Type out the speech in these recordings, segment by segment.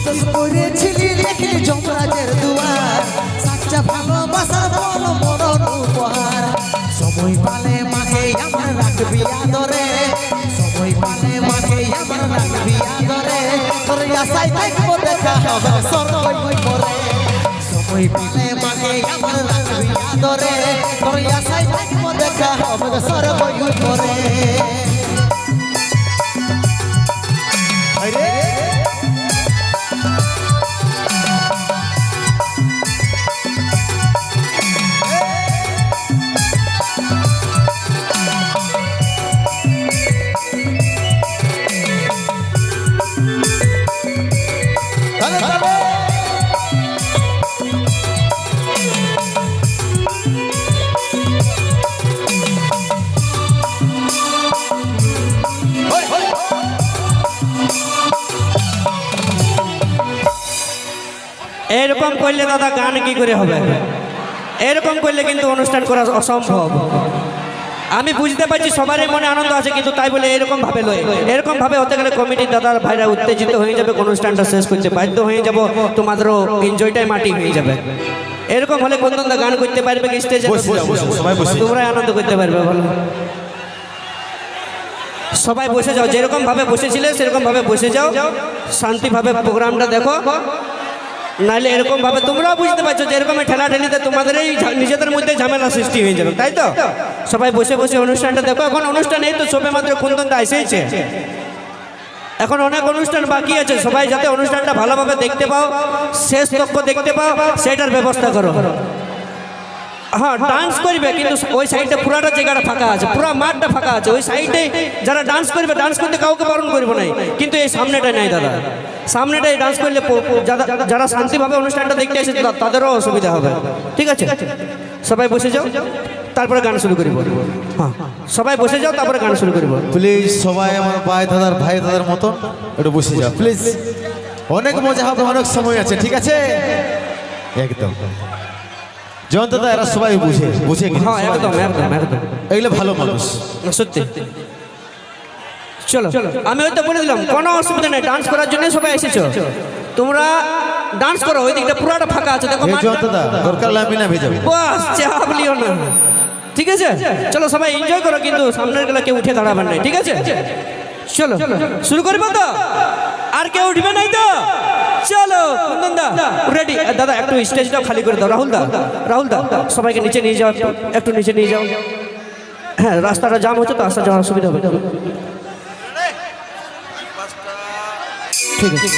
দিবস করেছিলি রেখে যমরাজের দুয়ার সাচ্চা ভালোবাসার বল মরণ উপহার সময় পালে মাকে আমার রাখবি আদরে সময় পালে মাকে আমার রাখবি আদরে তোর আশায় থাকবো দেখা হবে সরবই পরে সময় পালে মাকে আমার রাখবি আদরে তোর আশায় থাকবো দেখা হবে সরবই পরে এরকম করলে দাদা গান কি করে হবে? এরকম করলে কিন্তু অনুষ্ঠান করা অসম্ভব। আমি বুঝতে পারছি সবারই মনে আনন্দ আছে, কিন্তু তাই বলে এরকম ভাবে লয়। এরকম ভাবে হতে গেলে কমিটির দাদার ভাইরা উত্তেজিত হয়ে যাবে, অনুষ্ঠানটা শেষ করতে বাধ্য হয়ে যাব, তোমাদেরও এনজয়টাই মাটি হয়ে যাবে। এরকম হলে কোন দাদা গান করতে পারবে কি স্টেজে? তোমরাই আনন্দ করতে পারবে বলো? সবাই বসে যাও, যেরকম ভাবে বসেছিলে সেরকম ভাবে বসে যাও, শান্তিভাবে প্রোগ্রামটা দেখো। নাহলে এরকম ভাবে তোমরাও বুঝতে পারছো যে এরকম ঠেলাঠেলিতে তোমাদেরই নিজেদের মধ্যে ঝামেলা সৃষ্টি হয়ে যাবে, তাই তো? সবাই বসে বসে অনুষ্ঠানটা দেখো। এখন অনুষ্ঠান এই তো সবে মাত্র কুন্দনটা এসেছে, এখন অনেক অনুষ্ঠান বাকি আছে। সবাই যাতে অনুষ্ঠানটা ভালোভাবে দেখতে পাও, শেষ তক্ষ দেখতে পাও, সেটার ব্যবস্থা করো। হ্যাঁ, ডান্স করবে, কিন্তু ওই সাইডে পুরাটা জায়গাটা ফাঁকা আছে, পুরো মাঠটা ফাঁকা আছে। ওই সাইডে যারা ডান্স করবে, ডান্স করতে কাউকে বারণ করবো নাই, কিন্তু এই সামনেটাই নাই দাদা। সামনেটাই ডান্স করলে যারা শান্তিভাবে অনুষ্ঠানটা দেখতে এসেছে তাদেরও অসুবিধা হবে। ঠিক আছে, সবাই বসে যাও, তারপরে গান শুরু করিব। হ্যাঁ, সবাই বসে যাও, তারপরে গান শুরু করিব। প্লিজ সবাই আমার ভাই দাদার ভাই দাদার মতো একটু বসে যাও প্লিজ। অনেক মজা হবে, অনেক সময় আছে, ঠিক আছে? একদম জয়ন্ত দা, এরা সবাই বুঝে হ্যাঁ, একদম একদম একদম, এগুলো ভালো মানুষ সত্যি। চলো, আমি হয়তো বলে দিলাম, কোনো অসুবিধা নেই, ডান্স করার জন্য সবাই এসেছো, তোমরা ডান্স করো। ওই দিকটা পুরাটা ফাঁকা আছে, দেখো। জয়ন্ত দা, দরকার লাগবে না ভেজাবে, বাস চাপ লিও না, ঠিক আছে? চলো সবাই এনজয় করো, কিন্তু সামনের গেলে কেউ উঠে দাঁড়াবেন নাই, ঠিক আছে? চলো শুরু করবো তো? আর কেউ উঠবে নাই তো? চলো কুন্দন দা রেডি। দাদা একটু স্টেজটাও খালি করে দাও। রাহুল দা সবাইকে নিচে নিয়ে যাও, একটু নিচে নিয়ে যাও। হ্যাঁ, রাস্তাটা জাম হচ্ছে তো, আসা যাওয়ার অসুবিধা হবে। ঠিক আছে।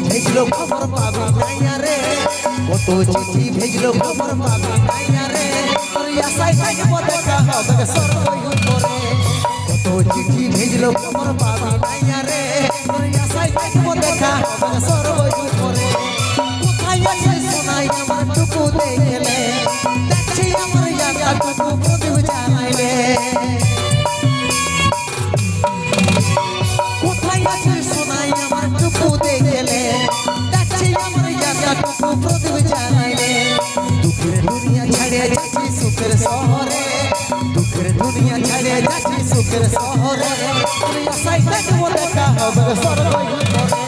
भेजलो खबर पाबी नाइया रे, कतो चिट्ठी भेजलो खबर पाबी नाइया रे, তোর আশায় থাকবো দেখা হবে সরবই পরে। কতো চিঠি ভেজলো খবর পাবি নাইয়া রে, তোর আশায় থাকবো দেখা হবে সরবই পরে। কোথায় আছে সোনাই আমার টুকু দেখলে, দেখছি আমার ইয়াটা টুকু প্রদীপ জ্বালাইলে। কোথায় আছে সোনাই আমার টুকু দেখলে, দেখছি আমার ইয়াটা টুকু প্রদীপ জ্বালাইলে। দুঃখের দুনিয়া ছেড়ে যাচ্ছি সুখের শহরে, দুঃখের দুনিয়া ছেড়ে যাচ্ছি সুখের শহরে, তোর আশায় থাকবো দেখা হবে সরবই পরে।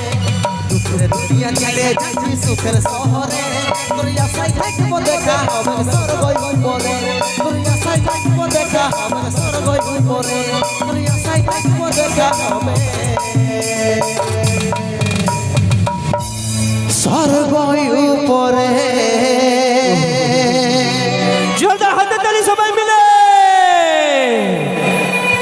দুঃখের দুনিয়া ছেড়ে যাচ্ছি সুখের শহরে, তোর আশায় থাকবো দেখা হবে সরবই পরে। তোর আশায় থাকবো দেখা হবে সরবই পরে, তোর আশায় থাকবো দেখা হবে সরবই পরে। জোরদার হাতে তালি সবাই মিলে।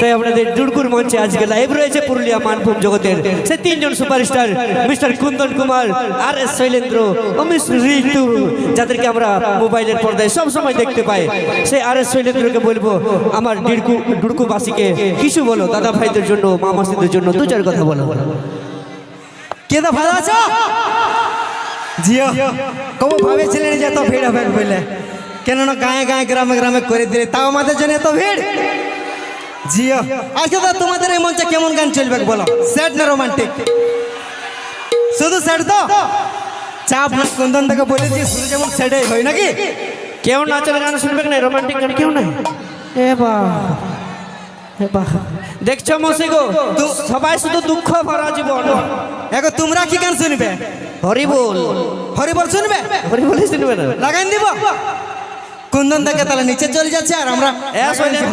তাই আপনাদের ডুড়কুর মঞ্চে আজকে লাইভ রয়েছে পুরুলিয়া মানভূম জগতের সে তিনজন সুপারস্টার মিস্টার কুন্দন কুমার, আর এস শৈলেন্দ্র ও মিস ঋতু, যাদেরকে আমরা মোবাইলের পর্দায় সবসময় দেখতে পাই। সেই আর এস শৈলেন্দ্রকে বলবো আমার ডুড়কুবাসীকে কিছু বলো, দাদা ভাইদের জন্য, মা মাসিদের জন্য দু চার কথা বলো। কেদা ভালো আছো? জিও কবে ভাবেছিলেন যে এত ভিড় হবে বলে? কেননা গায়ে গায়ে গ্রামে গ্রামে করে দিলে, তাও আমাদের জন্য এত ভিড়। জিও আচ্ছা দাদা, তোমাদের এই মঞ্চে কেমন গান চলবে বলো? স্যাড না রোমান্টিক? শুধু স্যাড তো? চাপ না, কুন্দন থেকে বলেছি শুধু যেমন স্যাডই হয় নাকি? কেউ নাচের গান শুনবে না, রোমান্টিক গান কেউ নাই। দেখছো মসিগো, সবাই শুধু দুঃখ ভরা জীবন। এখন তোমরা কি গান শুনবে? হরিবোল। হরিবল শুনবে? হরিবোলই শুনবে না? লাগাই দিব কুন্দন থেকে, তাহলে নিচে চলে যাচ্ছে আর আমরা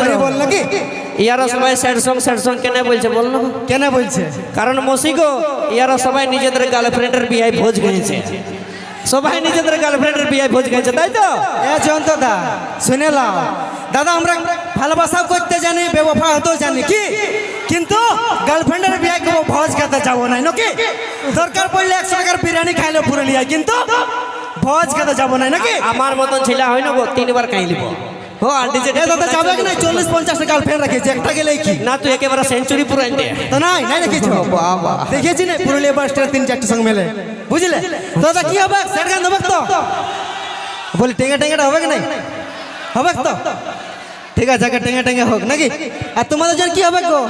হরিবল নাকি? ইয়ারা সবাই স্যাড সং কেন বলছে বল না? কেন বলছে? কারণ মসিগো ইয়ারা সবাই নিজেদের গার্লফ্রেন্ডের বিয়ে ভোজ গেছে, সবাই নিজেদের গার্লফ্রেন্ডের বিয়ে ভোজ গেছে, তাই তো? এ জয়ন্ত দা শুনে লাও দাদা, আমরা ভালোবাসাও করতে জানি, বেবফা হতেও জানি কি, কিন্তু গার্লফ্রেন্ডের বিয়ে ভোজ খেতে যাবো না নাকি? দরকার পড়লে 100 টাকার বিরিয়ানি খাইলে পুরুলিয়া, কিন্তু ভোজ খেতে যাবো না নাকি? আমার মতন ছেলে হয় না, 3বার খাই লিব। ও আর ডিজে দাদা যাবে কি না? 40-50 টাকা গার্লফ্রেন্ড রেখেছে, একটা গেলেই কি না, তুই একেবারে সেঞ্চুরি পুরাই দে। তো নাই নাই রেখেছো? বাবা দেখেছি না পুরুলিয়া বাস স্ট্যান্ড 3-4 সঙ্গে মেলে, বুঝলে দাদা? কি হবে? সেট গান হবে তো? বলি টেঙ্গা টেঙ্গাটা হবে কি নাই? হবে তো? ঠিক আছে, টেঙ্গা টেঙ্গা হোক নাকি? আর তোমাদের জন্য কি হবে গো?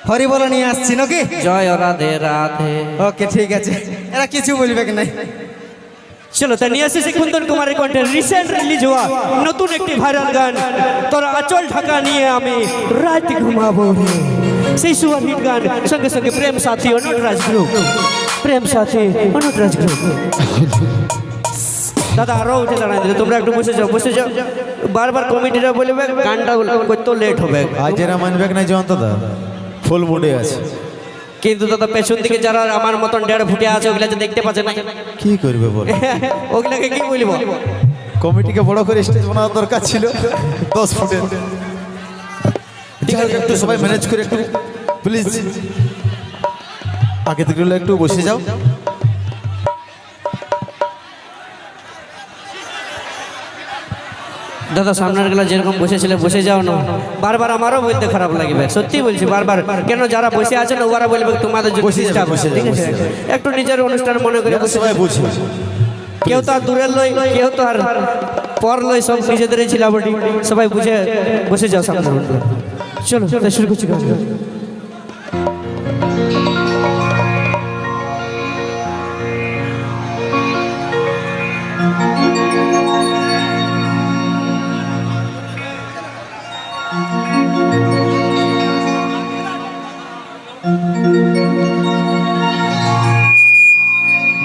হরি বলে নিয়ে আসছি নাকি? জয় রাধে রাধে। ওকে ঠিক আছে, এরা কিছু বলবে কি নাই? চলো তাই নিয়ে আসছি কুন্দন কুমারের কণ্ঠে রিসেন্ট রিলিজ হওয়া নতুন একটি ভাইরাল গান, তোর আঁচল ঢাকা নিয়ে আমি রাত ঘুমাবো রে। সেই সুপার হিট গান, সঙ্গে সঙ্গে প্রেম সাথী অনুরাজ গ্রুপ, প্রেম সাথী অনুরাজ গ্রুপ। দাদা আরো উঠে দাঁড়াই দিলে, তোমরা একটু বসে যাও, বসে যাও। বারবার কমিটিরা বলবে গানটা করতেও লেট হবে। আজ এরা মানবে না জয়ন্ত দা, ফুল মুডে আছে। কিন্তু দাদা পেছন দিকে যারা আমার মতন 1.5 ফুটে আছে, ওগুলা যে দেখতে পাচ্ছে না, কি করবে বল? ওগুলাকে কি বলবো? কমিটিকে বড় করে স্টেজ বানানোর দরকার ছিল 10 ফুটের। ঠিক আছে, একটু সবাই ম্যানেজ করে একটু প্লিজ আগে থেকে একটু বসে যাও। দাদা সামনের গেলা যেরকম বসেছিলে বসে যাও না, বারবার আমারও বলতে খারাপ লাগবে, সত্যি বলছি বারবার। কেন যারা বসে আছেন ওরা বলবে তোমাদের জন্য বসে যাও, disturb, বসে যাও, ঠিক আছে? বসে যাও। একটু নিজের অনুষ্ঠান মনে করে বসে সবাই বুঝি, কেউ তো আর দূরের লই, কেউ তো আর পর লই, সব নিজেদেরই ছিলাবটি, সবাই বুঝে বসে যাও সামনে। চলো তাই শুরু করছি গান।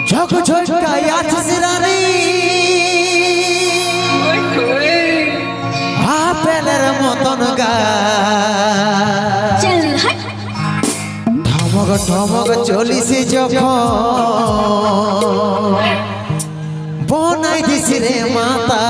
ঝক ঝটকাই আছিস রানী, আপেলের মতন গা, ধমক ধমক চলিস যখন, বনাই দিস রে মাতা।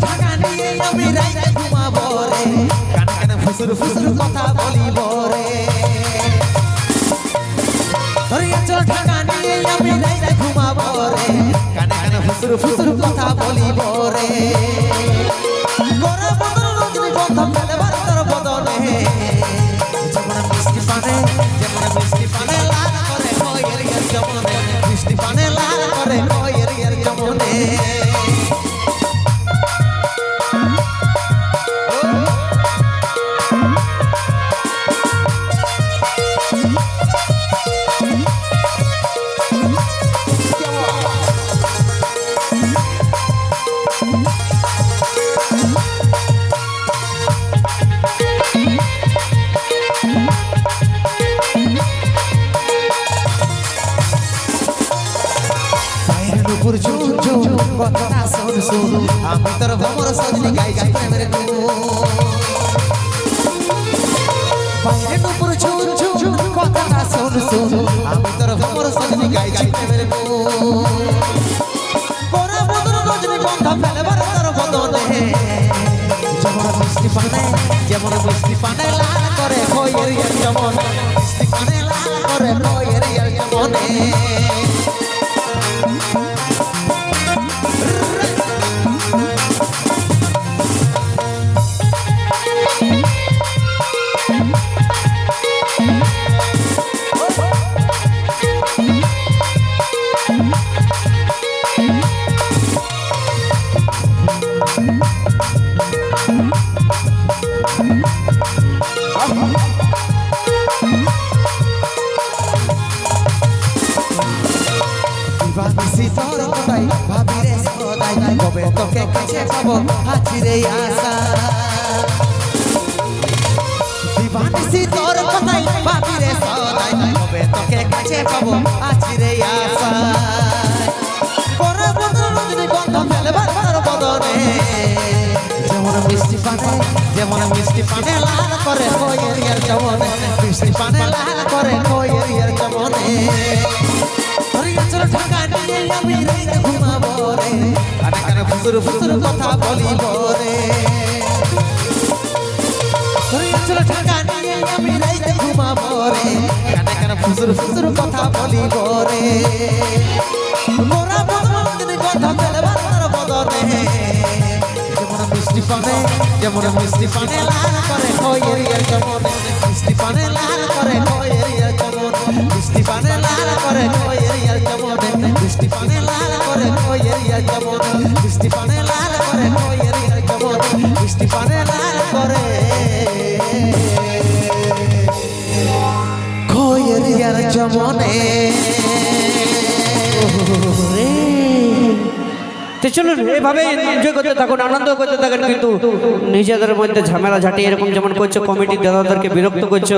ঢাকা নিয়ে আমি রাইতে ঘুমাবো রে, কানে কানে ফুসুর ফুসুর কথা বলিব রে। চল ঢাকা নিয়ে আমি রাইতে ঘুমাবো রে, কানে কানে ফুসুর ফুসুর কথা বলিব রে। গোরা বদন রজনী গন্ধ পেলে বারতর বদনে, যেমন মিষ্টি পানে, যেমন মিষ্টি পানে লাল করে কয়ের এর জমনে, মিষ্টি পানে লাল করে কয়ের এর জমনে। নুপুর ঝুম ঝুম কথাটা শোন শোন আমি তোর ভ্রমর সজনি গাইছি প্রেমের গুণ বাইরে নুপুর ঝুম ঝুম কথাটা শোন শোন আমি তোর ভ্রমর সজনি গাইছি প্রেমের গুণ কোরা বদন রজনী গন্ধা ফেলবার তোর বদনে যেমন মিষ্টি পানে লাল করে খয়ের যেমন মিষ্টি পানে লাল করে খয়ের যেমনে ভাবিছি তোর কথাই ভাবি রে সদাই কবে তোকে কাছে পাবো হাজিরে আশা দিবানিসি তোর কথাই ভাবি রে সদাই কবে তোকে কাছে পাবো হাজিরে আশা পরে বদন রজনী গন্ধ ফেলবার তোর বদনে যেমন মিষ্টি পানে লাল করে খয়ের যেমনে মিষ্টি পানে লাল করে খয়ের যেমনে ঢাকা নিয়ে আমি রাইতে ঘুমাবো রে কানে কানে ফুসুর ফুসুর কথা বলিব রে ঢাকা নিয়ে আমি রাইতে ঘুমাবো রে কানে কানে ফুসুর ফুসুর কথা বলিব রে মোরা বদন কথা ফেলবার তোর বদনে যেমন মিষ্টি পানে লাল করে খয়ের যেমনে মিষ্টি পানে লাল করে খয়ের যেমন মিষ্টি পানে লাল করে খয়ের যেমনে মিষ্টি পানে লাল করে খয়ের যেমন মিষ্টি পানে লাল করে খয়ের যেমন মিষ্টি পানে লাল করে খয়ের যেমনে তো চলুন এভাবে এনজয় করতে থাকুন আনন্দ করতে থাকুন কিন্তু নিজেদের মধ্যে ঝামেলা ঝাঁটি এরকম যেমন করছো কমিটির দাদাদেরকে বিরক্ত করছো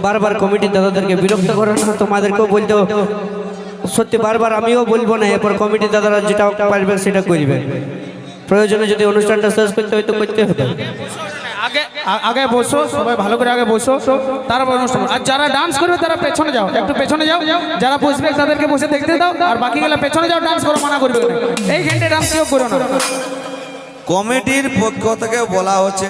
বারবার কমিটির দাদাদেরকে বিরক্ত করো না তোমাদেরকেও বলতে সত্যি বারবার আমিও বলবো না এরপর কমিটির দাদারা যেটা পারবে সেটা করবে প্রয়োজনে যদি অনুষ্ঠানটা শেষ করতে হয় তো করতে হবে আগে আগে বসো সবাই ভালো করে আগে বসো তারপর অনুষ্ঠান আর যারা ডান্স করবে তারা পেছনে যাও একটু পেছনে যাও যারা বসবে তাদেরকে বসে দেখতে দাও আর বাকি গেলে পেছনে যাও ডান্স করো মানা করবে না এই ঘন্টায় ডান্স কেউ করো না কমিটির পক্ষ থেকে বলা হচ্ছে